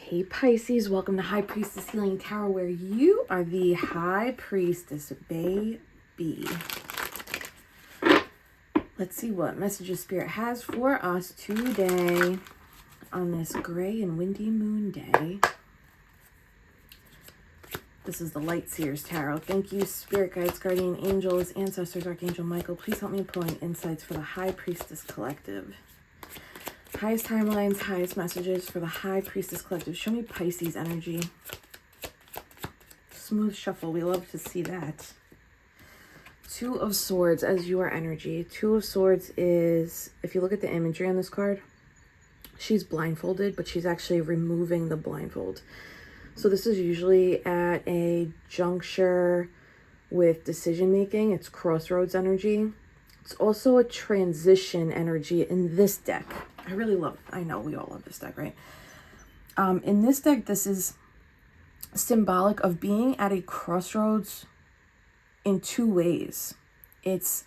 Hey Pisces, welcome to High Priestess Healing Tarot, where you are the High Priestess, baby. Let's see what messages Spirit has for us today on this gray and windy moon day. This is the Light Seers Tarot. Thank you, Spirit Guides, Guardian Angels, Ancestors, Archangel Michael. Please help me pull in insights for the High Priestess Collective. Highest timelines, highest messages for the High Priestess Collective. Show me Pisces energy. Smooth shuffle. We love to see that. Two of Swords as your energy. Two of Swords is, if you look at the imagery on this card, she's blindfolded, but she's actually removing the blindfold. So this is usually at a juncture with decision making. It's crossroads energy. It's also a transition energy in this deck. I really love, I know we all love this deck, right? In this deck, this is symbolic of being at a crossroads in two ways. It's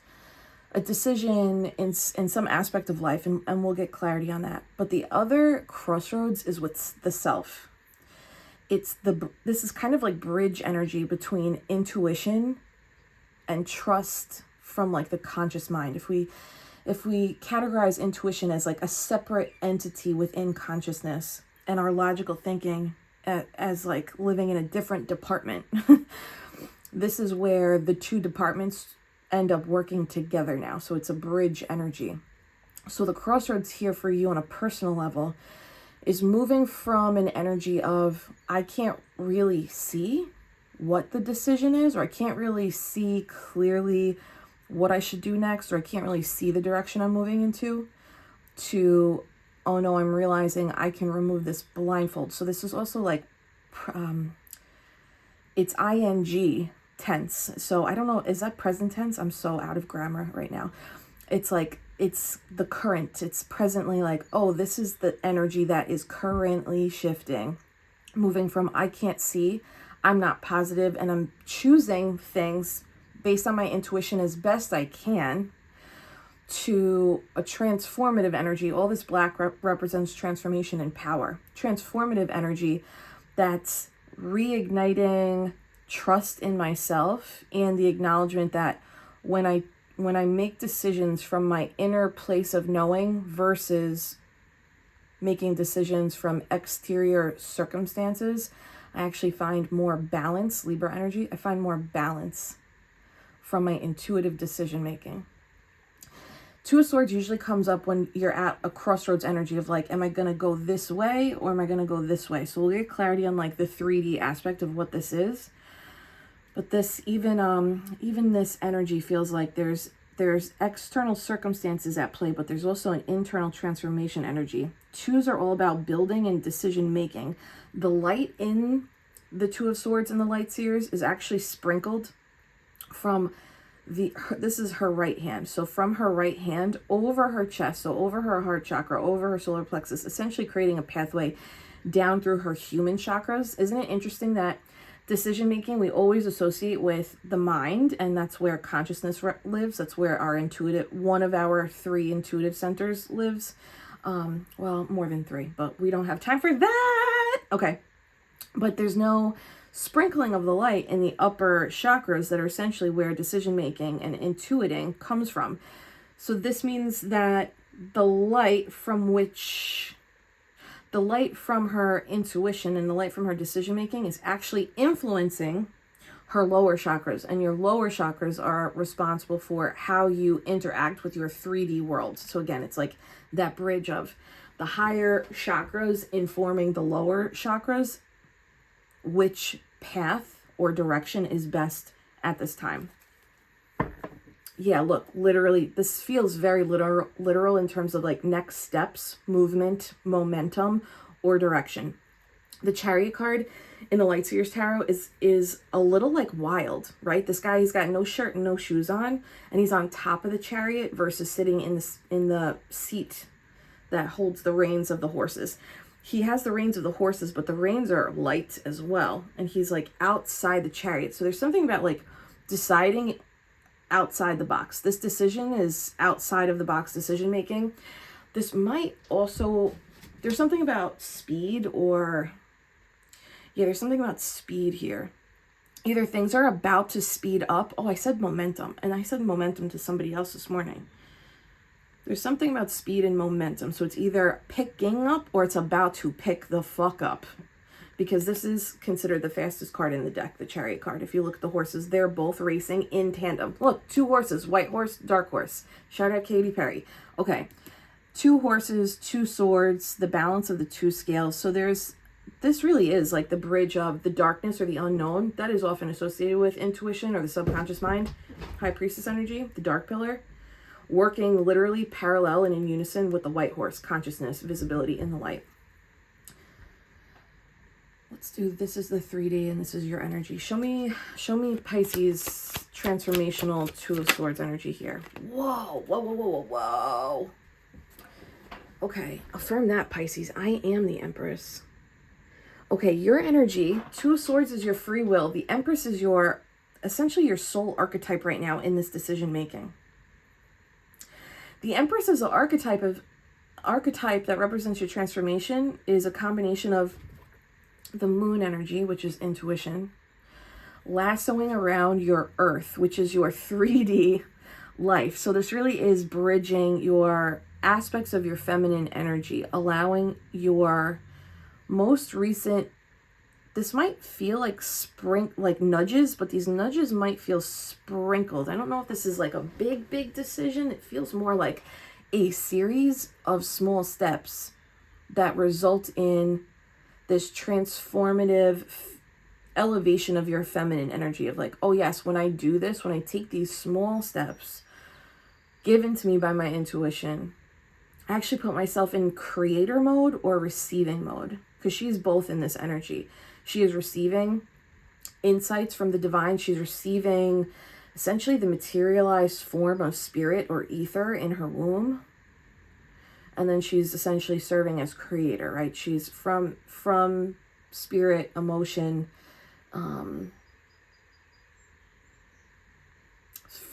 a decision in some aspect of life, and we'll get clarity on that. But the other crossroads is with the self. This is kind of like bridge energy between intuition and trust from like the conscious mind. If we categorize intuition as like a separate entity within consciousness and our logical thinking as like living in a different department, this is where the two departments end up working together now. So it's a bridge energy. So the crossroads here for you on a personal level is moving from an energy of, I can't really see what the decision is, or I can't really see clearly what I should do next, or I can't really see the direction I'm moving into, to, oh no, I'm realizing I can remove this blindfold. So this is also like, it's ing tense. So I don't know, is that present tense? I'm so out of grammar right now. It's like, it's the current. It's presently like, oh, this is the energy that is currently shifting, moving from I can't see, I'm not positive, and I'm choosing things based on my intuition as best I can, to a transformative energy. All this black represents transformation and power. Transformative energy that's reigniting trust in myself and the acknowledgement that when I make decisions from my inner place of knowing versus making decisions from exterior circumstances, I actually find more balance. Libra energy, I find more balance from my intuitive decision making. Two of Swords usually comes up when you're at a crossroads energy of like, am I going to go this way or am I going to go this way? So we'll get clarity on like the 3D aspect of what this is. But this, even this energy feels like there's external circumstances at play, but there's also an internal transformation energy. Twos are all about building and decision making. The light in the Two of Swords and the Light Seers is actually sprinkled from this is her right hand. So from her right hand over her chest, so over her heart chakra, over her solar plexus, essentially creating a pathway down through her human chakras. Isn't it interesting that decision making we always associate with the mind, and that's where consciousness lives. That's where our one of our 3 intuitive centers lives. Well, more than 3, but we don't have time for that. Okay. But there's no sprinkling of the light in the upper chakras that are essentially where decision making and intuiting comes from. So this means that the light from her intuition and the light from her decision making is actually influencing her lower chakras, and your lower chakras are responsible for how you interact with your 3D world. So again, it's like that bridge of the higher chakras informing the lower chakras, which path or direction is best at this time. Yeah, look, literally, this feels very literal in terms of like next steps, movement, momentum, or direction. The Chariot card in the Light Seers Tarot is a little like wild, right? This guy, he's got no shirt and no shoes on, and he's on top of the chariot versus sitting in the seat that holds the reins of the horses. He has the reins of the horses, but the reins are light as well. And he's like outside the chariot. So there's something about like deciding outside the box. This decision is outside of the box decision making. This might also, there's something about speed or Yeah, there's something about speed here. Either things are about to speed up. Oh, I said momentum, and I said momentum to somebody else this morning. There's something about speed and momentum. So it's either picking up or it's about to pick the fuck up. Because this is considered the fastest card in the deck, the Chariot card. If you look at the horses, they're both racing in tandem. Look, 2 horses, white horse, dark horse. Shout out Katy Perry. Okay, 2 horses, 2 swords, the balance of the 2 scales. So this really is like the bridge of the darkness or the unknown. That is often associated with intuition or the subconscious mind. High Priestess energy, the dark pillar. Working literally parallel and in unison with the white horse, consciousness, visibility in the light. Let's do, this is the 3D and this is your energy. Show me Pisces transformational 2 of Swords energy here. Whoa, whoa, whoa, whoa, whoa, whoa. Okay, affirm that, Pisces. I am the Empress. Okay, your energy, 2 of Swords is your free will. The Empress is your, essentially your soul archetype right now in this decision making. The Empress is an archetype that represents your transformation, is a combination of the moon energy, which is intuition, lassoing around your earth, which is your 3D life. So this really is bridging your aspects of your feminine energy, allowing your most recent, this might feel like like nudges, but these nudges might feel sprinkled. I don't know if this is like a big decision. It feels more like a series of small steps that result in this transformative elevation of your feminine energy of like, oh yes, when I do this, when I take these small steps given to me by my intuition, I actually put myself in creator mode or receiving mode, because she's both in this energy. She is receiving insights from the divine. She's receiving essentially the materialized form of spirit or ether in her womb. And then she's essentially serving as creator, right? She's from spirit, emotion,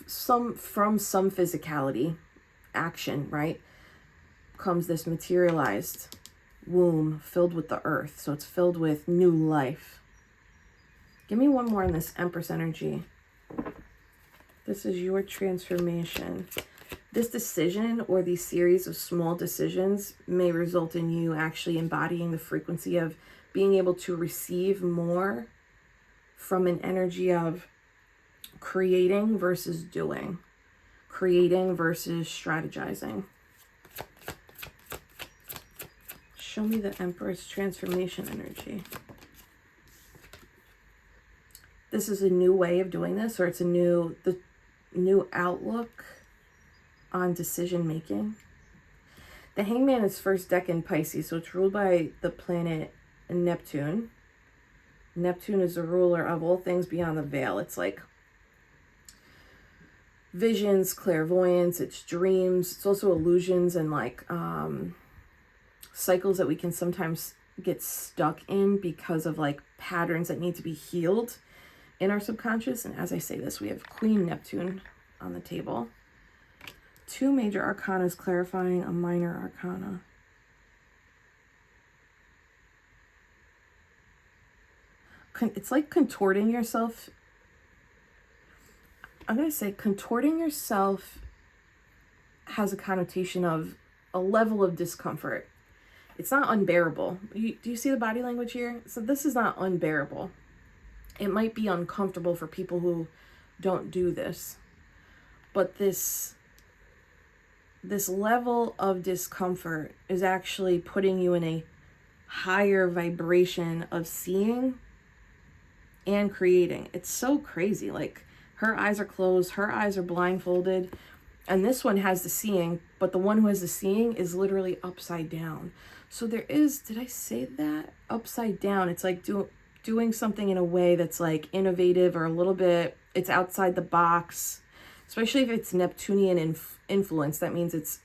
some physicality, action, right? Comes this materialized womb filled with the earth. So it's filled with new life. Give me one more on this Empress energy. This is your transformation. This decision or these series of small decisions may result in you actually embodying the frequency of being able to receive more from an energy of creating versus doing, creating versus strategizing. Show me the Empress transformation energy. This is a new way of doing this, or it's the new outlook on decision making. The Hangman is first deck in Pisces, so it's ruled by the planet Neptune. Neptune is the ruler of all things beyond the veil. It's like visions, clairvoyance, it's dreams. It's also illusions and like cycles that we can sometimes get stuck in because of like patterns that need to be healed in our subconscious. And as I say this, we have Queen Neptune on the table. 2 major arcanas clarifying a minor arcana. It's like contorting yourself. I'm going to say contorting yourself has a connotation of a level of discomfort. It's not unbearable. Do you see the body language here? So this is not unbearable. It might be uncomfortable for people who don't do this. But this level of discomfort is actually putting you in a higher vibration of seeing and creating. It's so crazy. Like, her eyes are closed, her eyes are blindfolded, and this one has the seeing, but the one who has the seeing is literally upside down. So there is, did I say that? Upside down. It's like doing something in a way that's like innovative or a little bit, it's outside the box, especially if it's Neptunian influence. That means it's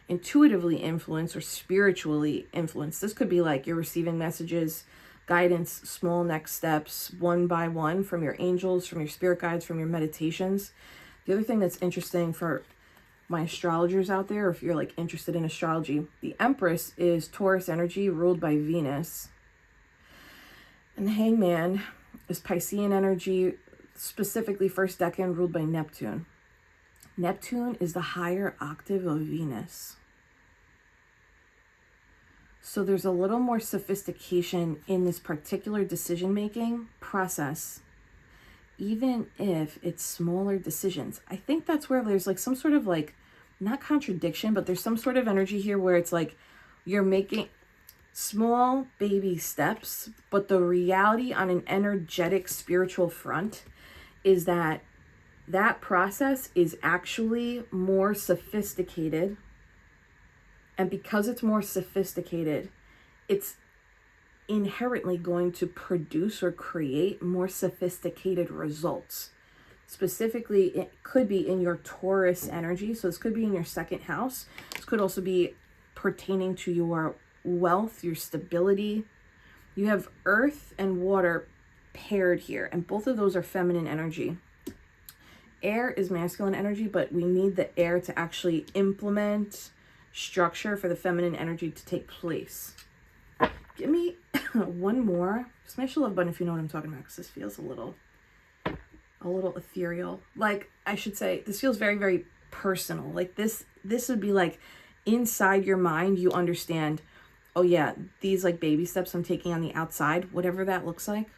intuitively influenced or spiritually influenced. This could be like you're receiving messages, guidance, small next steps, one by one from your angels, from your spirit guides, from your meditations. The other thing that's interesting for my astrologers out there, if you're like interested in astrology, the Empress is Taurus energy ruled by Venus. And the Hangman is Piscean energy, specifically first decan ruled by Neptune. Neptune is the higher octave of Venus. So there's a little more sophistication in this particular decision-making process, even if it's smaller decisions. I think that's where there's like some sort of like, not contradiction, but there's some sort of energy here where it's like you're making small baby steps, but the reality on an energetic spiritual front is that that process is actually more sophisticated. And because it's more sophisticated, it's inherently going to produce or create more sophisticated results. Specifically, it could be in your Taurus energy. So this could be in your second house. This could also be pertaining to your wealth, your stability. You have earth and water paired here, and both of those are feminine energy. Air is masculine energy, but we need the air to actually implement structure for the feminine energy to take place. Give me one more. Smash the love button if you know what I'm talking about, because this feels a little ethereal. Like, I should say, this feels very, very personal. Like this would be like inside your mind, you understand, oh yeah, these like baby steps I'm taking on the outside, whatever that looks like,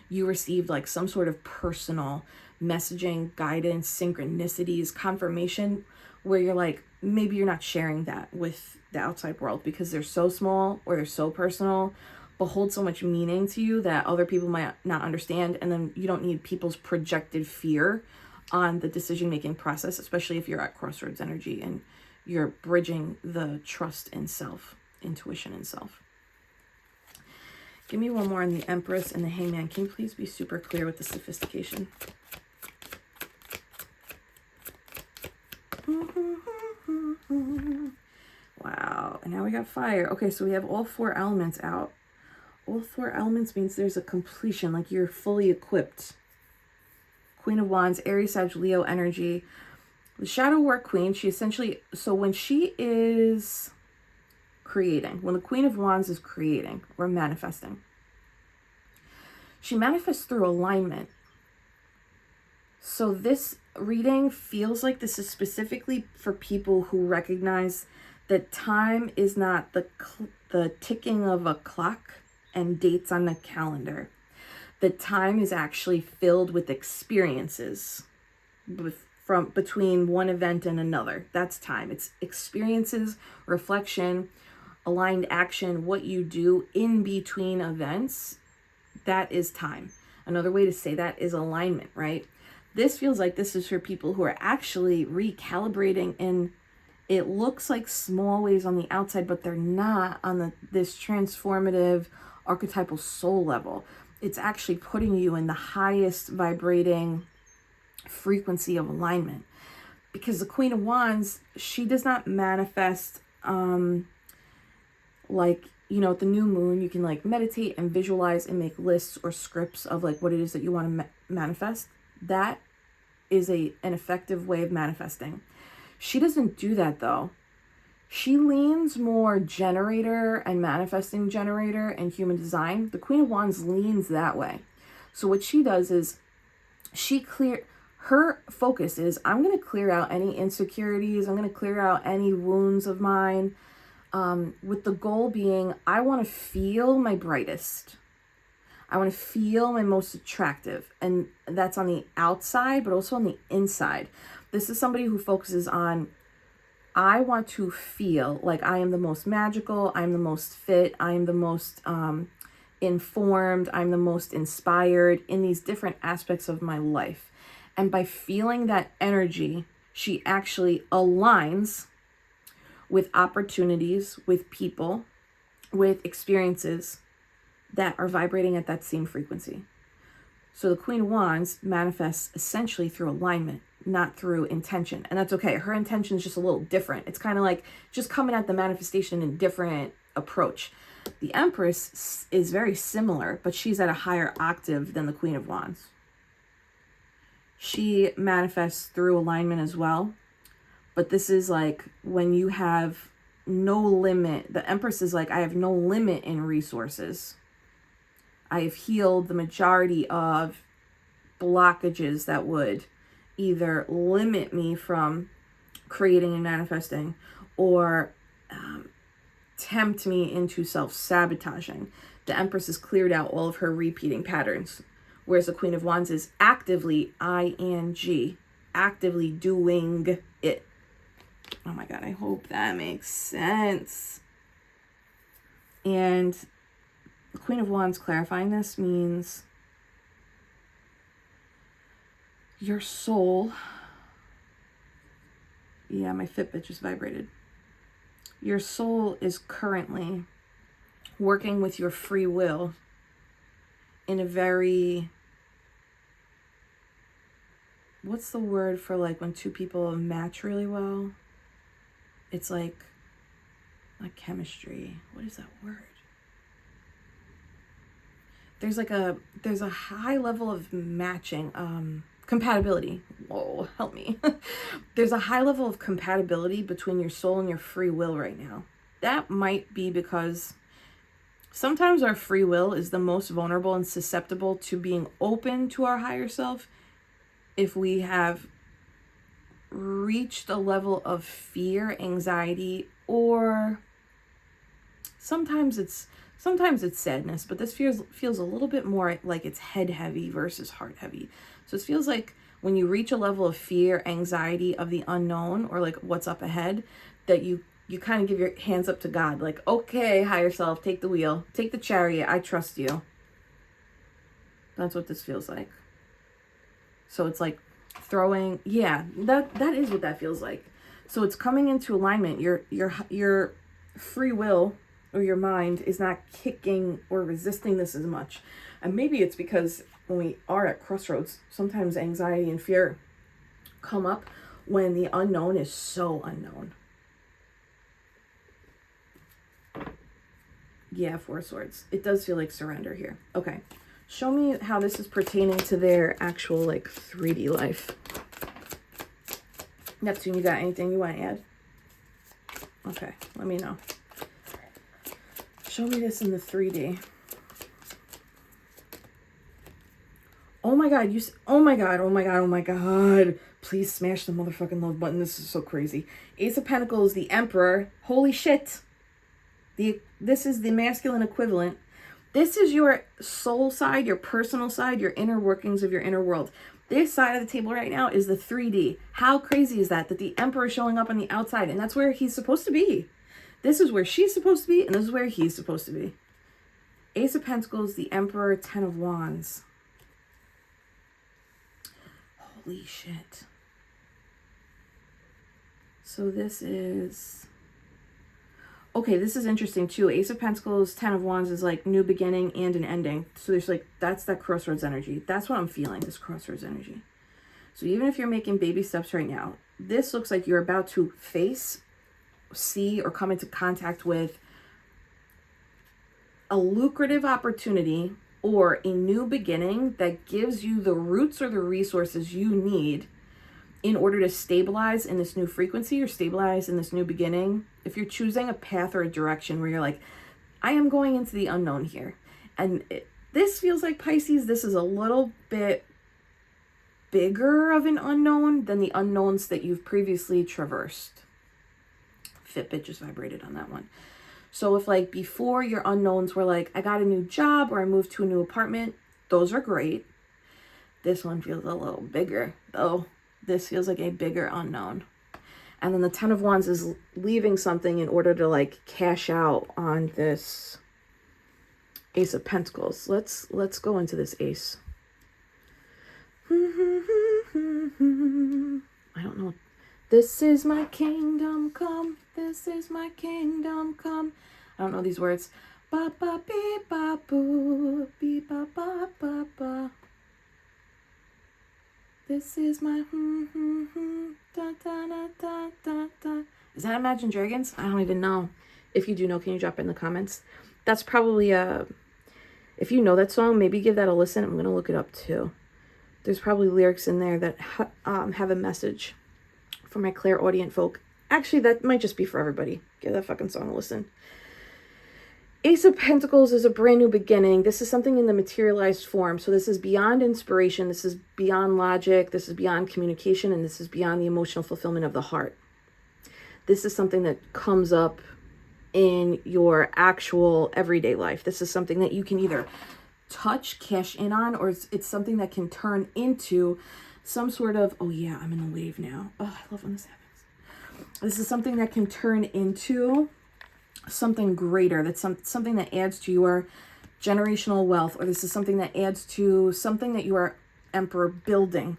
you received like some sort of personal messaging, guidance, synchronicities, confirmation, where you're like, maybe you're not sharing that with the outside world because they're so small or they're so personal, but hold so much meaning to you that other people might not understand. And then you don't need people's projected fear on the decision-making process, especially if you're at crossroads energy and you're bridging the trust in self, intuition in self. Give me one more on the Empress and the Hangman. Can you please be super clear with the sophistication? Wow, and now we got fire. Okay, so we have all four elements out. All four elements means there's a completion, like you're fully equipped. Queen of Wands, Aries, Sag, Leo energy. The Shadow Work Queen, she essentially, so when she is creating, when the Queen of Wands is creating or manifesting, she manifests through alignment. So this reading feels like this is specifically for people who recognize that time is not the ticking of a clock and dates on the calendar. The time is actually filled with experiences between one event and another. That's time. It's experiences, reflection, aligned action, what you do in between events. That is time. Another way to say that is alignment, right? This feels like this is for people who are actually recalibrating, and it looks like small ways on the outside, but they're not on this transformative archetypal soul level. It's actually putting you in the highest vibrating frequency of alignment. Because the Queen of Wands, she does not manifest like, you know, at the new moon, you can like meditate and visualize and make lists or scripts of like what it is that you want to manifest. That is an effective way of manifesting. She doesn't do that though. She leans more generator and manifesting generator and human design. The Queen of Wands leans that way. So what she does is her focus is, I'm going to clear out any insecurities. I'm going to clear out any wounds of mine. With the goal being, I want to feel my brightest. I want to feel my most attractive. And that's on the outside, but also on the inside. This is somebody who focuses on, I want to feel like I am the most magical, I'm the most fit, I'm the most informed, I'm the most inspired in these different aspects of my life. And by feeling that energy, she actually aligns with opportunities, with people, with experiences that are vibrating at that same frequency. So the Queen of Wands manifests essentially through alignment, not through intention. And that's okay. Her intention is just a little different. It's kind of like just coming at the manifestation in a different approach. The Empress is very similar, but she's at a higher octave than the Queen of Wands. She manifests through alignment as well. But this is like when you have no limit. The Empress is like, I have no limit in resources. I have healed the majority of blockages that would either limit me from creating and manifesting or tempt me into self-sabotaging. The Empress has cleared out all of her repeating patterns, whereas the Queen of Wands is actively ing, actively doing it. Oh my God, I hope that makes sense. And the Queen of Wands clarifying this means your soul, yeah, my Fitbit just vibrated. Your soul is currently working with your free will in a very, what's the word for like when two people match really well? It's like chemistry. What is that word? There's a high level of matching, compatibility. Whoa, help me. There's a high level of compatibility between your soul and your free will right now. That might be because sometimes our free will is the most vulnerable and susceptible to being open to our higher self if we have reached a level of fear, anxiety, or sometimes it's sadness, but this feels a little bit more like it's head heavy versus heart heavy. So it feels like when you reach a level of fear, anxiety of the unknown, or like what's up ahead, that you kind of give your hands up to God, like, okay, higher self, take the wheel, take the chariot, I trust you. That's what this feels like. So it's like throwing, yeah, that is what that feels like. So it's coming into alignment. Your free will or your mind is not kicking or resisting this as much. And maybe it's because when we are at crossroads, sometimes anxiety and fear come up when the unknown is so unknown. Yeah, Four of Swords. It does feel like surrender here. Okay. Show me how this is pertaining to their actual like 3D life. Neptune, you got anything you want to add? Okay, let me know. Show me this in the 3D. Oh my God, oh my God, oh my God, oh my God. Please smash the motherfucking love button. This is so crazy. Ace of Pentacles, the Emperor. Holy shit. This is the masculine equivalent. This is your soul side, your personal side, your inner workings of your inner world. This side of the table right now is the 3D. How crazy is that? That the Emperor is showing up on the outside, and that's where he's supposed to be. This is where she's supposed to be, and this is where he's supposed to be. Ace of Pentacles, the Emperor, 10 of Wands. Holy shit. So this is... Okay, this is interesting too. Ace of Pentacles, 10 of Wands is like new beginning and an ending. So there's like, that's that crossroads energy. That's what I'm feeling, this crossroads energy. So even if you're making baby steps right now, this looks like you're about to face, see, or come into contact with a lucrative opportunity or a new beginning that gives you the roots or the resources you need in order to stabilize in this new frequency or stabilize in this new beginning. If you're choosing a path or a direction where you're like, I am going into the unknown here. And this feels like Pisces, this is a little bit bigger of an unknown than the unknowns that you've previously traversed. Fitbit just vibrated on that one. So if like before your unknowns were like, I got a new job or I moved to a new apartment, those are great. This one feels a little bigger though. This feels like a bigger unknown. And then the 10 of Wands is leaving something in order to like cash out on this Ace of Pentacles. Let's go into this Ace. I don't know. This is my kingdom come. This is my kingdom come. I don't know these words. Ba ba be ba boo, be ba ba ba ba. This is my da da da da da da. Is that Imagine Dragons? I don't even know. If you do know, can you drop it in the comments? That's probably if you know that song, maybe give that a listen. I'm gonna look it up too. There's probably lyrics in there that have a message for my clairaudient folk. Actually, that might just be for everybody. Give that fucking song a listen. Ace of Pentacles is a brand new beginning. This is something in the materialized form. So this is beyond inspiration. This is beyond logic. This is beyond communication. And this is beyond the emotional fulfillment of the heart. This is something that comes up in your actual everyday life. This is something that you can either touch, cash in on, or it's something that can turn into some sort of, oh yeah, I'm in the wave now. Oh, I love when this happens. This is something that can turn into something greater. That's something that adds to your generational wealth, or this is something that adds to something that you are, Emperor, building.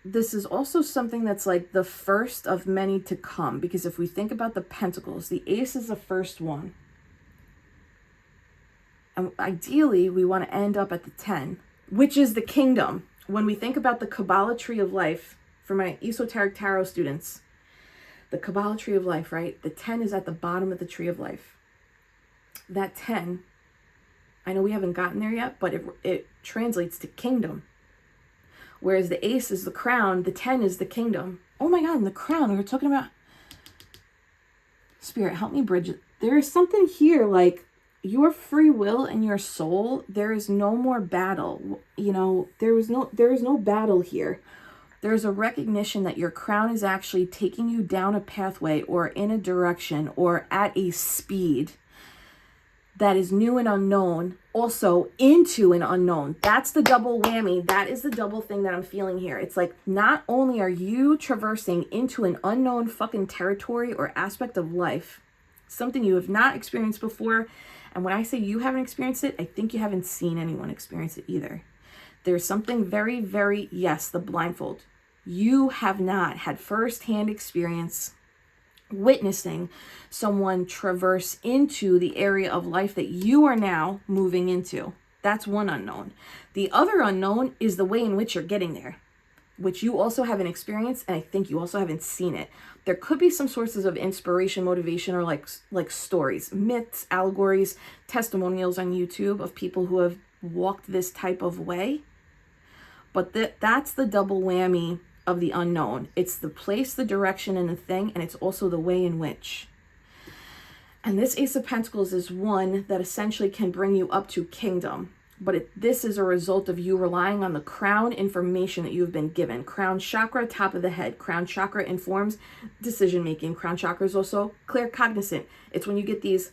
This is also something that's like the first of many to come, because if we think about the pentacles, the ace is the first one. And ideally, we want to end up at the 10, which is the kingdom. When we think about the Kabbalah tree of life, for my esoteric tarot students, the Kabbalah tree of life, right? The 10 is at the bottom of the tree of life. That 10, I know we haven't gotten there yet, but it translates to kingdom. Whereas the ace is the crown, the 10 is the kingdom. Oh my God, and the crown, we were talking about. Spirit, help me bridge it. There is something here like your free will and your soul. There is no more battle. You know, there is no battle here. There's a recognition that your crown is actually taking you down a pathway or in a direction or at a speed that is new and unknown, also into an unknown. That's the double whammy. That is the double thing that I'm feeling here. It's like, not only are you traversing into an unknown fucking territory or aspect of life, something you have not experienced before. And when I say you haven't experienced it, I think you haven't seen anyone experience it either. There's something very, very, yes, the blindfold. You have not had firsthand experience witnessing someone traverse into the area of life that you are now moving into. That's one unknown. The other unknown is the way in which you're getting there, which you also haven't experienced, and I think you also haven't seen it. There could be some sources of inspiration, motivation, or like stories, myths, allegories, testimonials on YouTube of people who have walked this type of way. But that's the double whammy of the unknown. It's the place, the direction, and the thing, and it's also the way in which. And this Ace of Pentacles is one that essentially can bring you up to kingdom. But this is a result of you relying on the crown information that you've been given. Crown chakra, top of the head. Crown chakra informs decision making. Crown chakra is also claircognizant. It's when you get these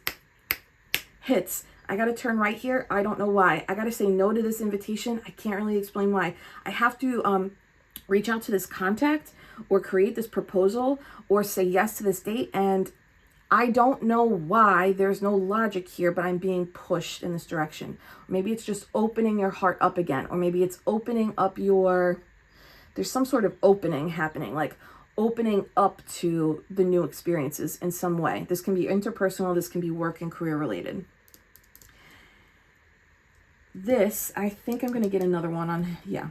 hits. I got to turn right here. I don't know why. I got to say no to this invitation. I can't really explain why. I have to reach out to this contact or create this proposal or say yes to this date. And I don't know why. There's no logic here, but I'm being pushed in this direction. Maybe it's just opening your heart up again, or maybe it's opening up there's some sort of opening happening, like opening up to the new experiences in some way. This can be interpersonal. This can be work and career related. This, I think I'm going to get another one on, yeah.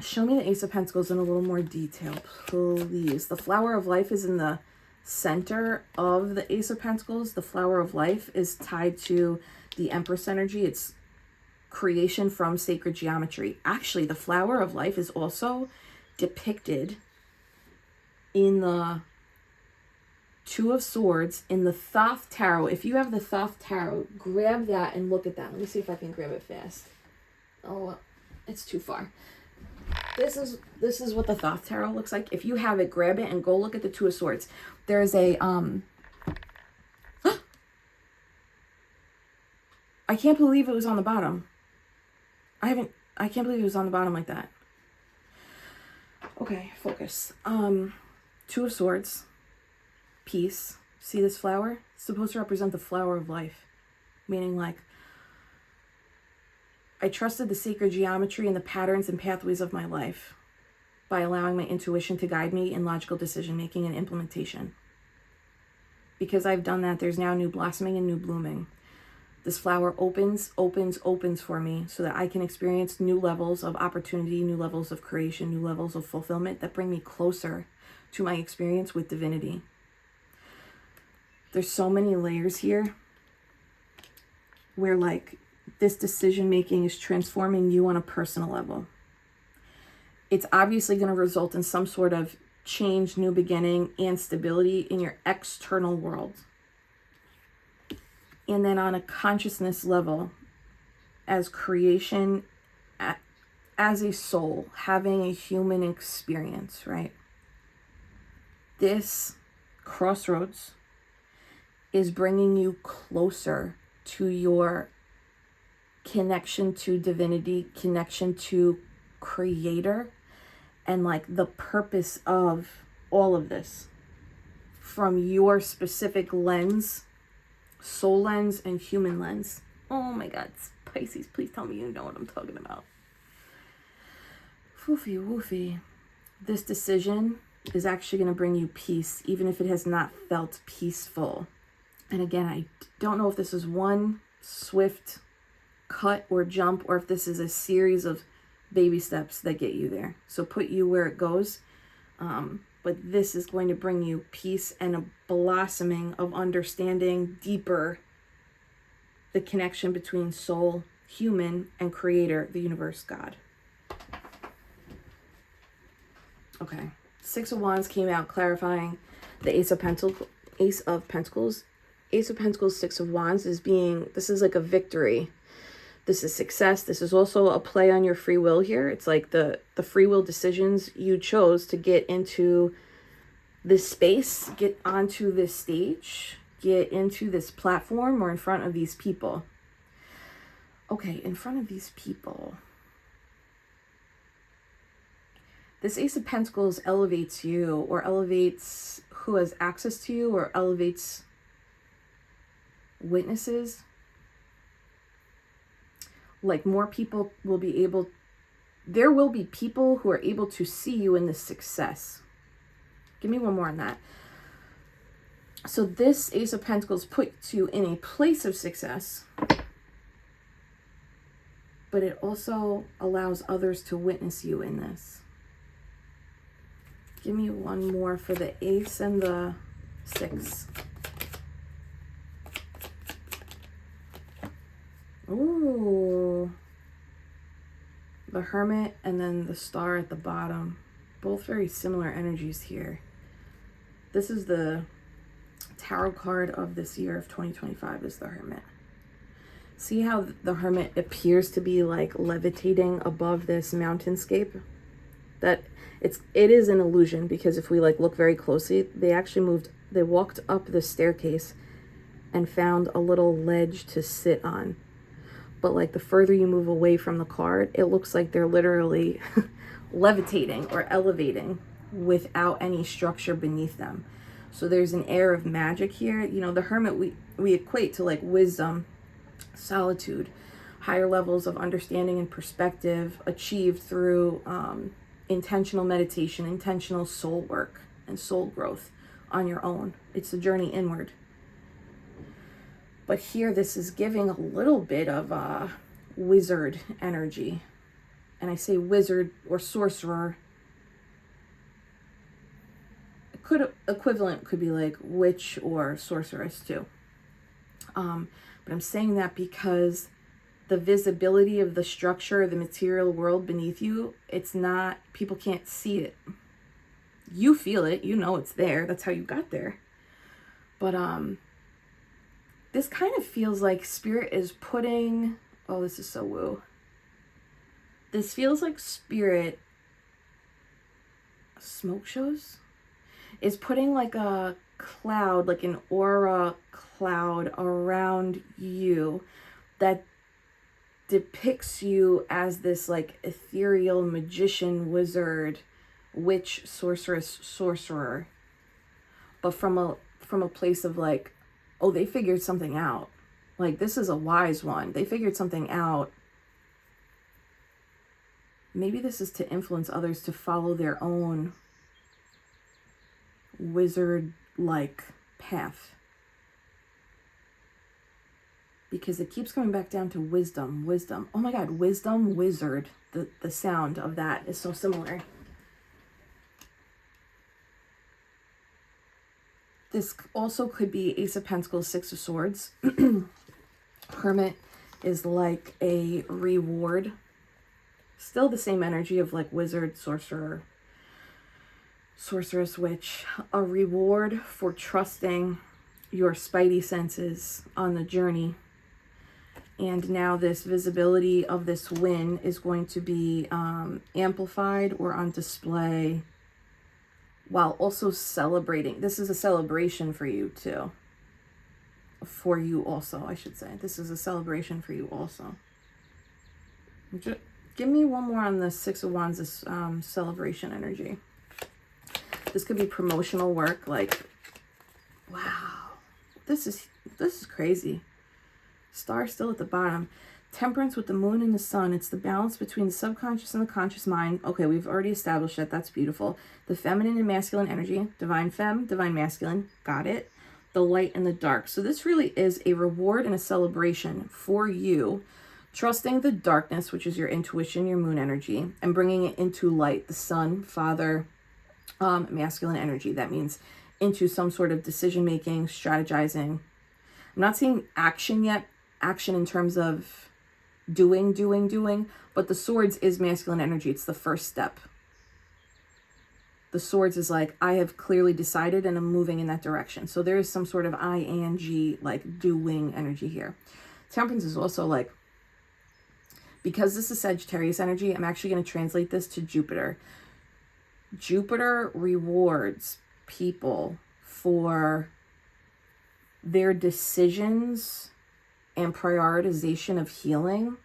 Show me the Ace of Pentacles in a little more detail, please. The Flower of Life is in the center of the Ace of Pentacles. The Flower of Life is tied to the Empress energy. It's creation from sacred geometry. Actually, the Flower of Life is also depicted in the Two of Swords in the Thoth Tarot. If you have the Thoth Tarot, grab that and look at that. Let me see if I can grab it fast. Oh, it's too far. This is what the Thoth Tarot looks like. If you have it, grab it and go look at the Two of Swords. There's a I can't believe it was on the bottom. I can't believe it was on the bottom like that. Okay, focus. Two of Swords. Peace. See this flower? It's supposed to represent the flower of life. Meaning like, I trusted the sacred geometry and the patterns and pathways of my life by allowing my intuition to guide me in logical decision making and implementation. Because I've done that, there's now new blossoming and new blooming. This flower opens for me so that I can experience new levels of opportunity, new levels of creation, new levels of fulfillment that bring me closer to my experience with divinity. There's so many layers here where like this decision making is transforming you on a personal level. It's obviously going to result in some sort of change, new beginning, and stability in your external world. And then on a consciousness level, as creation, as a soul, having a human experience, right? This crossroads is bringing you closer to your connection to divinity, connection to creator, and like the purpose of all of this from your specific lens, soul lens and human lens. Oh my God, Pisces, please tell me you know what I'm talking about. Foofy woofy. This decision is actually going to bring you peace, even if it has not felt peaceful. And again, I don't know if this is one swift cut or jump, or if this is a series of baby steps that get you there. So put you where it goes. But this is going to bring you peace and a blossoming of understanding deeper the connection between soul, human, and creator, the universe, God. Okay. Six of Wands came out clarifying the Ace of Pentacles. Ace of Pentacles, Six of Wands this is like a victory. This is success. This is also a play on your free will here. It's like the free will decisions you chose to get into this space, get onto this stage, get into this platform, or in front of these people. Okay, in front of these people. This Ace of Pentacles elevates you, or elevates who has access to you, or elevates witnesses. Like more people will be able, there will be people who are able to see you in this success. Give me one more on that. So this Ace of Pentacles puts you in a place of success, but it also allows others to witness you in this. Give me one more for the Ace and the Six. Ooh. The Hermit and then the Star at the bottom. Both very similar energies here. This is the tarot card of this year of 2025 is the Hermit. See how the Hermit appears to be like levitating above this mountainscape? That it is an illusion, because if we like look very closely, they walked up the staircase and found a little ledge to sit on. But like the further you move away from the card, it looks like they're literally levitating or elevating without any structure beneath them. So there's an air of magic here. You know, the Hermit we equate to like wisdom, solitude, higher levels of understanding and perspective achieved through intentional meditation, intentional soul work, and soul growth on your own. It's a journey inward. But here, this is giving a little bit of wizard energy. And I say wizard or sorcerer. Equivalent could be like witch or sorceress too. But I'm saying that because the visibility of the structure of the material world beneath you, it's not, people can't see it. You feel it, you know it's there. That's how you got there. But this kind of feels like Spirit is putting, oh, this is so woo. This feels like Spirit, smoke shows, is putting like a cloud, like an aura cloud around you that depicts you as this like ethereal magician, wizard, witch, sorceress, sorcerer. But from a place of like, oh, they figured something out. Like, this is a wise one. They figured something out. Maybe this is to influence others to follow their own wizard-like path. Because it keeps coming back down to wisdom, wisdom. Oh my God, wisdom, wizard. The sound of that is so similar. This also could be Ace of Pentacles, Six of Swords. Hermit is like a reward. Still the same energy of like wizard, sorcerer, sorceress, witch. A reward for trusting your spidey senses on the journey. And now this visibility of this win is going to be amplified or on display while also celebrating. This is a celebration for you too. For you also, I should say. This is a celebration for you also. Just give me one more on the Six of Wands, this celebration energy. This could be promotional work, like, wow, this is crazy. Star still at the bottom. Temperance with the moon and the sun. It's the balance between the subconscious and the conscious mind. Okay, we've already established that. That's beautiful. The feminine and masculine energy. Divine femme, divine masculine. Got it. The light and the dark. So this really is a reward and a celebration for you. Trusting the darkness, which is your intuition, your moon energy, and bringing it into light. The sun, father, masculine energy. That means into some sort of decision-making, strategizing. I'm not seeing action yet. Action in terms of doing, but the swords is masculine energy. It's the first step. The swords is like, I have clearly decided and I'm moving in that direction. So there is some sort of ing, like doing energy here. Temperance is also like, because this is Sagittarius energy, I'm actually going to translate this to Jupiter. Jupiter rewards people for their decisions and prioritization of healing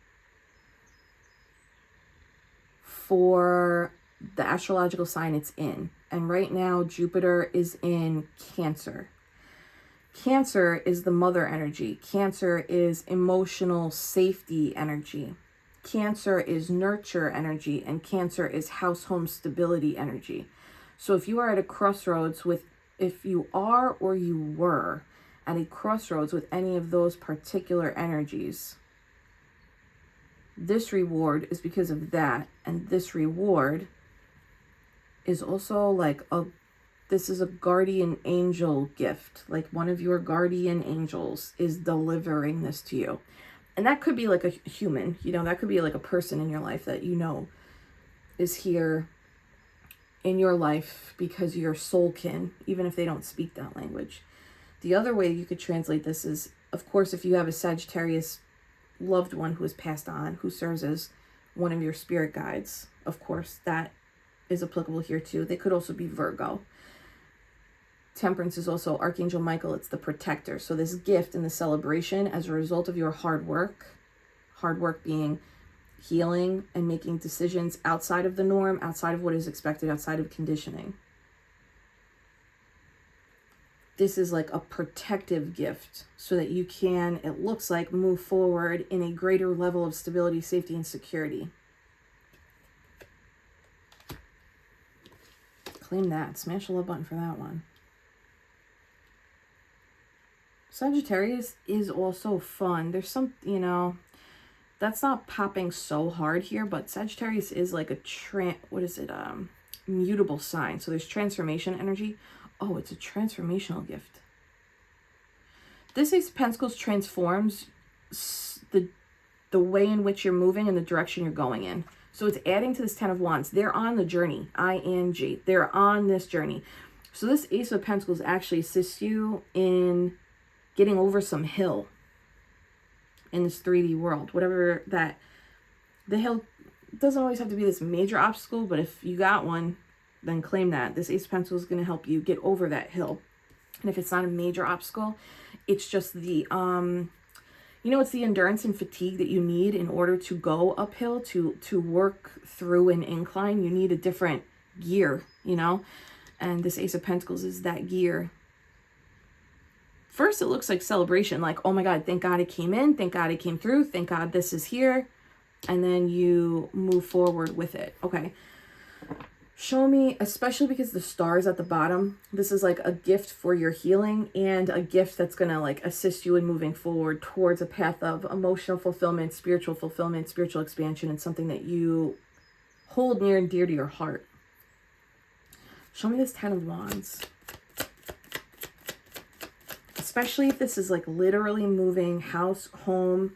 for the astrological sign it's in. And right now, Jupiter is in Cancer. Cancer is the mother energy. Cancer is emotional safety energy. Cancer is nurture energy. And Cancer is house home stability energy. So if you are at a crossroads with, if you are or you were at a crossroads with any of those particular energies, this reward is because of that. And this reward is also like this is a guardian angel gift. Like one of your guardian angels is delivering this to you. And that could be like a human, that could be like a person in your life that is here in your life because you're soul kin, even if they don't speak that language. The other way you could translate this is, of course, if you have a Sagittarius loved one who has passed on, who serves as one of your spirit guides, of course, that is applicable here too. They could also be Virgo. Temperance is also Archangel Michael. It's the protector. So this gift and the celebration as a result of your hard work being healing and making decisions outside of the norm, outside of what is expected, outside of conditioning. This is like a protective gift so that you can, it looks like, move forward in a greater level of stability, safety, and security. Claim that. Smash the love button for that one. Sagittarius is also fun. There's some, that's not popping so hard here, but Sagittarius is like a mutable sign. So there's transformation energy. Oh, it's a transformational gift. This Ace of Pentacles transforms the way in which you're moving and the direction you're going in. So it's adding to this Ten of Wands. They're on the journey. ing. They're on this journey. So this Ace of Pentacles actually assists you in getting over some hill in this 3D world. Whatever that, the hill doesn't always have to be this major obstacle, but if you got one, then claim that. This Ace of Pentacles is going to help you get over that hill. And if it's not a major obstacle, it's just the, it's the endurance and fatigue that you need in order to go uphill, to work through an incline. You need a different gear, and this Ace of Pentacles is that gear. First, it looks like celebration, like, oh my God, thank God it came in, thank God it came through, thank God this is here. And then you move forward with it. Okay. Show me, especially because the star is at the bottom, this is like a gift for your healing and a gift that's going to like assist you in moving forward towards a path of emotional fulfillment, spiritual expansion, and something that you hold near and dear to your heart. Show me this Ten of Wands. Especially if this is like literally moving house, home,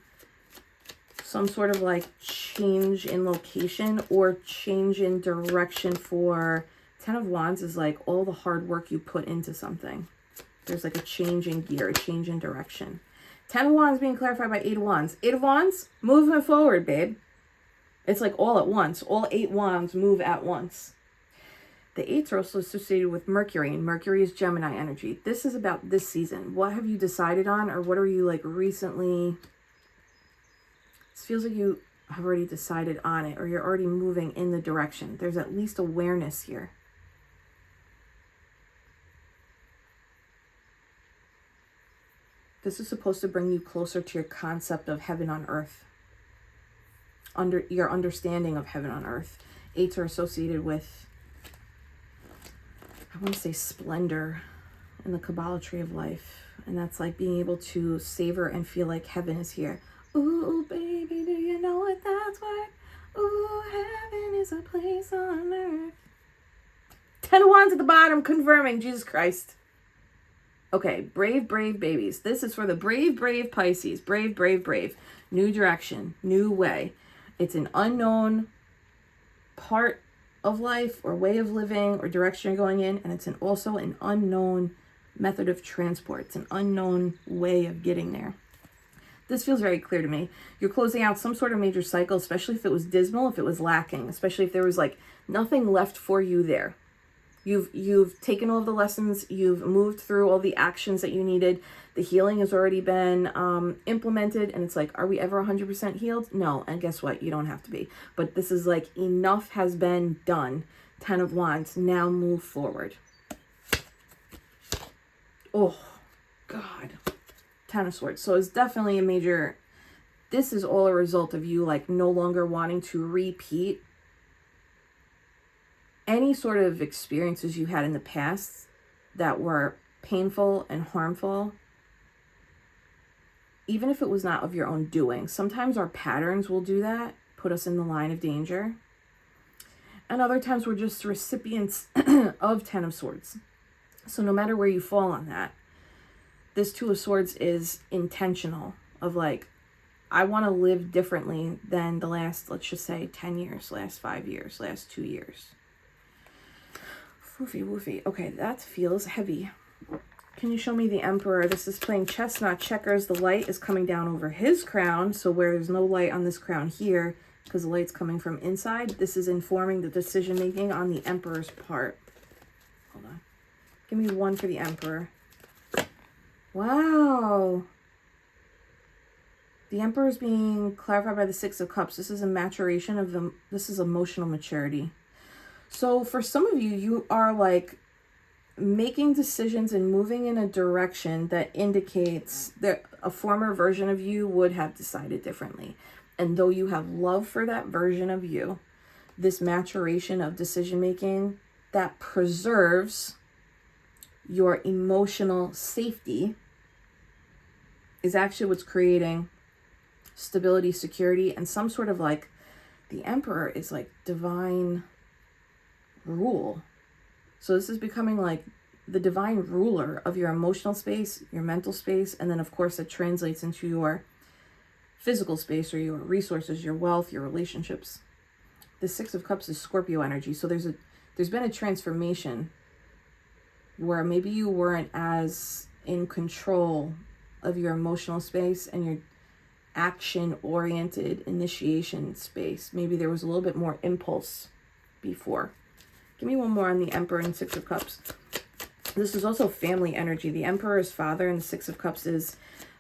some sort of like change in location or change in direction for Ten of Wands is like all the hard work you put into something. There's like a change in gear, a change in direction. 10 of Wands being clarified by 8 of Wands. 8 of Wands, movement forward, babe. It's like all at once. All 8 Wands move at once. The 8s are also associated with Mercury, and Mercury is Gemini energy. This is about this season. What have you decided on, or what are you like recently? This feels like you have already decided on it, or you're already moving in the direction. There's at least awareness here. This is supposed to bring you closer to your concept of heaven on earth. Your understanding of heaven on earth. 8s are associated with, I want to say, splendor in the Kabbalah tree of life. And that's like being able to savor and feel like heaven is here. Ooh, baby, do you know what that's worth? Ooh, heaven is a place on earth. 10 of Wands at the bottom, confirming Jesus Christ. Okay, brave, brave babies. This is for the brave, brave Pisces. Brave, brave, brave. New direction, new way. It's an unknown part of life or way of living or direction you're going in, and it's also an unknown method of transport. It's an unknown way of getting there. This feels very clear to me. You're closing out some sort of major cycle, especially if it was dismal, if it was lacking, especially if there was like nothing left for you there. You've taken all of the lessons, you've moved through all the actions that you needed. The healing has already been implemented, and it's like, are we ever 100% healed? No, and guess what? You don't have to be. But this is like, enough has been done. 10 of Wands, now move forward. Oh, God. 10 of Swords. So it's definitely a major, this is all a result of you like no longer wanting to repeat any sort of experiences you had in the past that were painful and harmful, even if it was not of your own doing. Sometimes our patterns will do that, put us in the line of danger. And other times we're just recipients of 10 of Swords. So no matter where you fall on that, this 2 of Swords is intentional of like, I want to live differently than the last, let's just say 10 years, last 5 years, last 2 years. Woofy, woofy. Okay, that feels heavy. Can you show me the Emperor? This is playing chess, not checkers. The light is coming down over his crown. So where there's no light on this crown here, because the light's coming from inside, this is informing the decision-making on the Emperor's part. Hold on. Give me 1 for the Emperor. Wow. The Emperor is being clarified by the 6 of Cups. This is a maturation of this is emotional maturity. So for some of you, you are like making decisions and moving in a direction that indicates that a former version of you would have decided differently. And though you have love for that version of you, this maturation of decision making that preserves your emotional safety is actually what's creating stability, security, and some sort of like, the Emperor is like divine rule. So this is becoming like the divine ruler of your emotional space, your mental space, and then of course it translates into your physical space or your resources, your wealth, your relationships. The 6 of Cups is Scorpio energy. So there's been a transformation where maybe you weren't as in control of your emotional space and your action-oriented initiation space. Maybe there was a little bit more impulse before. Give me 1 more on the Emperor and 6 of Cups. This is also family energy. The Emperor is father, and the 6 of Cups is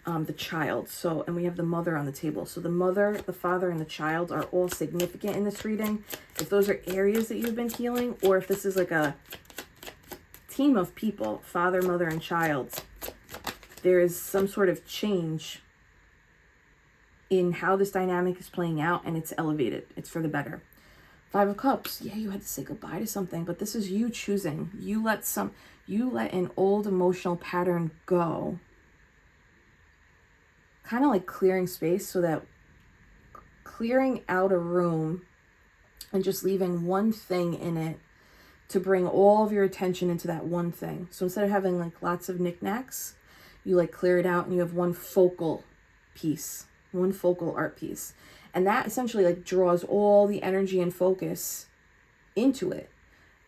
the child. So, and we have the mother on the table. So the mother, the father, and the child are all significant in this reading. If those are areas that you've been healing, or if this is like a team of people, father, mother, and child, there is some sort of change in how this dynamic is playing out, and it's elevated. It's for the better. 5 of Cups. Yeah, you had to say goodbye to something, but this is you choosing. You let an old emotional pattern go. Kind of like clearing space, so that clearing out a room and just leaving one thing in it to bring all of your attention into that one thing. So instead of having like lots of knickknacks, you like clear it out and you have one focal piece, one focal art piece. And that essentially like draws all the energy and focus into it.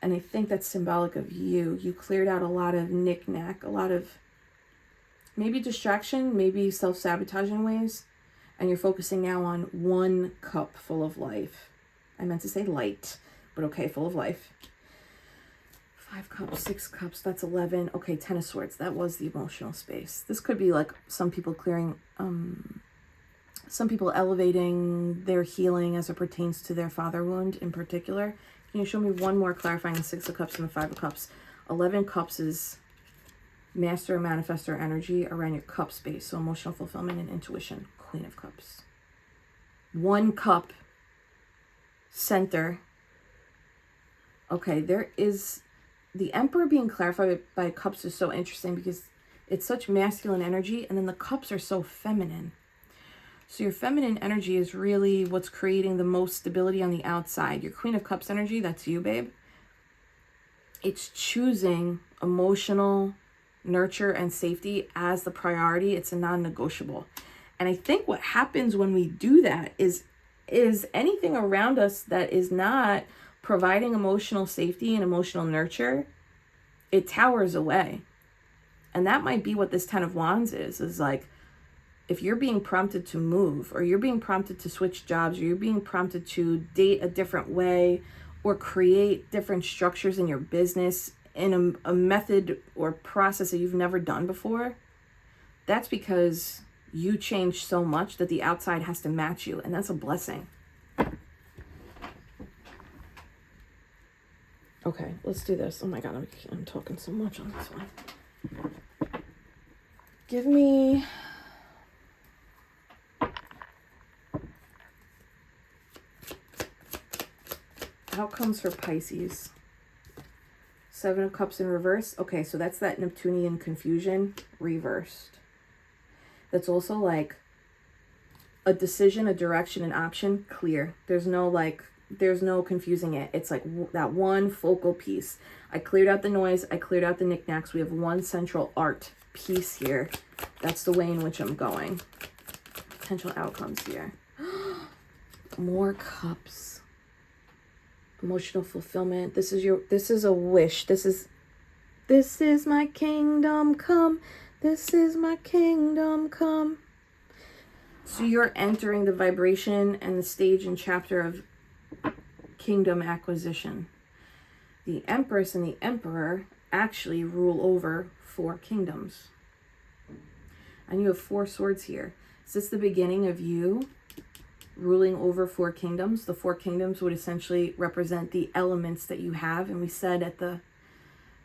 And I think that's symbolic of you. You cleared out a lot of knickknack, a lot of maybe distraction, maybe self-sabotaging ways, and you're focusing now on 1 cup full of life. I meant to say light, but okay, full of life. 5 cups, 6 cups, that's 11. Okay, 10 of Swords, that was the emotional space. This could be like some people clearing, some people elevating their healing as it pertains to their father wound in particular. Can you show me one more clarifying the 6 of Cups and the 5 of Cups? 11 Cups is master and manifestor energy around your cup space. So emotional fulfillment and intuition. Queen of Cups. 1 cup center. Okay, there is the Emperor being clarified by cups is so interesting because it's such masculine energy, and then the cups are so feminine. So your feminine energy is really what's creating the most stability on the outside. Your Queen of Cups energy, that's you, babe. It's choosing emotional nurture and safety as the priority. It's a non-negotiable. And I think what happens when we do that is anything around us that is not providing emotional safety and emotional nurture, it towers away. And that might be what this 10 of Wands is like, if you're being prompted to move, or you're being prompted to switch jobs, or you're being prompted to date a different way, or create different structures in your business in a method or process that you've never done before, that's because you changed so much that the outside has to match you, and that's a blessing. Okay, let's do this. Oh my God, I'm talking so much on this one. Give me outcomes for Pisces. 7 of Cups in reverse. Okay, so that's that Neptunian confusion reversed. That's also like a decision, a direction, an option, clear. There's no confusing it. It's like that one focal piece. I cleared out the noise. I cleared out the knickknacks. We have one central art piece here. That's the way in which I'm going. Potential outcomes here. More cups. Emotional fulfillment. This is a wish. This is my kingdom come. This is my kingdom come. So you're entering the vibration and the stage and chapter of kingdom acquisition. The Empress and the Emperor actually rule over 4 kingdoms. And you have 4 swords here. Is this the beginning of you ruling over 4 kingdoms? The 4 kingdoms would essentially represent the elements that you have. And we said at the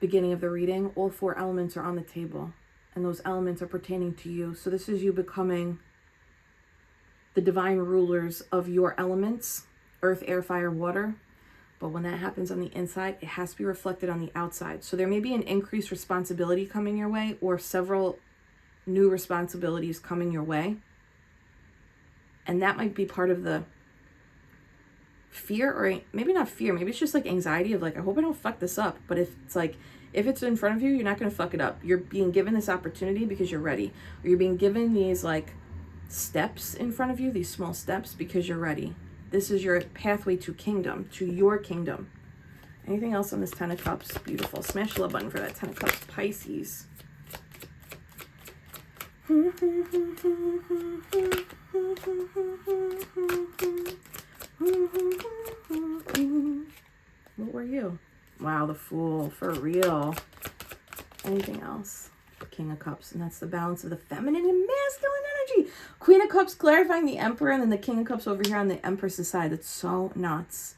beginning of the reading, all 4 elements are on the table. And those elements are pertaining to you. So this is you becoming the divine rulers of your elements. Earth, air, fire, water. But when that happens on the inside, it has to be reflected on the outside. So there may be an increased responsibility coming your way, or several new responsibilities coming your way. And that might be part of the fear, or maybe not fear, maybe it's just like anxiety of like, I hope I don't fuck this up. But if it's in front of you, you're not going to fuck it up. You're being given this opportunity because you're ready. Or you're being given these like steps in front of you, these small steps, because you're ready. This is your pathway to kingdom, to your kingdom. Anything else on this 10 of Cups? Beautiful. Smash the love button for that 10 of Cups, Pisces. What were you? Wow, the Fool, for real. Anything else? King of Cups, and that's the balance of the feminine and masculine energy. Queen of Cups clarifying the Emperor, and then the King of Cups over here on the Empress's side. That's so nuts.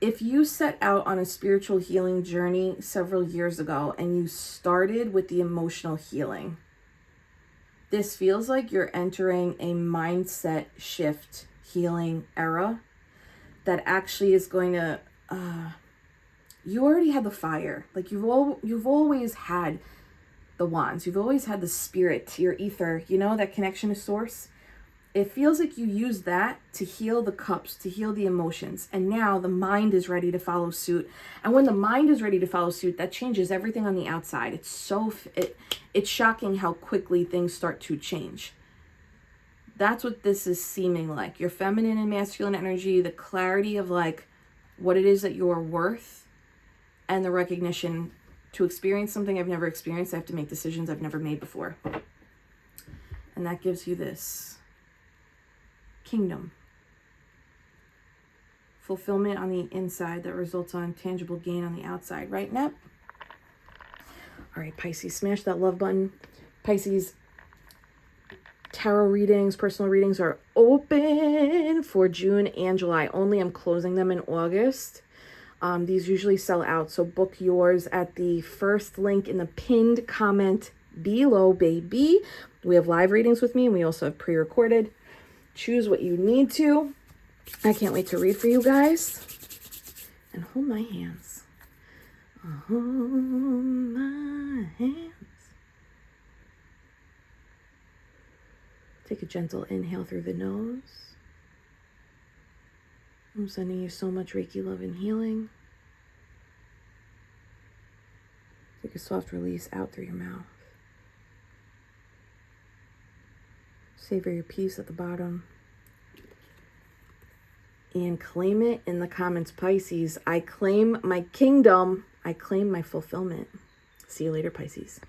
If you set out on a spiritual healing journey several years ago and you started with the emotional healing, this feels like you're entering a mindset shift healing era that actually is going to you already had the fire. Like you've always had the wands. You've always had the spirit, your ether, you know, that connection to source. It feels like you use that to heal the cups, to heal the emotions. And now the mind is ready to follow suit. And when the mind is ready to follow suit, that changes everything on the outside. It's shocking how quickly things start to change. That's what this is seeming like. Your feminine and masculine energy, the clarity of like what it is that you're worth, and the recognition To experience something I've never experienced, I have to make decisions I've never made before. And that gives you this kingdom. Fulfillment on the inside that results on tangible gain on the outside. Right, Nep? All right, Pisces, smash that love button. Pisces, tarot readings, personal readings are open for June and July only. I'm closing them in August. These usually sell out, so book yours at the first link in the pinned comment below, baby. We have live readings with me, and we also have pre-recorded. Choose what you need to. I can't wait to read for you guys. And hold my hands. Hold my hands. Take a gentle inhale through the nose. I'm sending you so much Reiki love and healing. Take a soft release out through your mouth. Savor your peace at the bottom. And claim it in the comments, Pisces. I claim my kingdom. I claim my fulfillment. See you later, Pisces.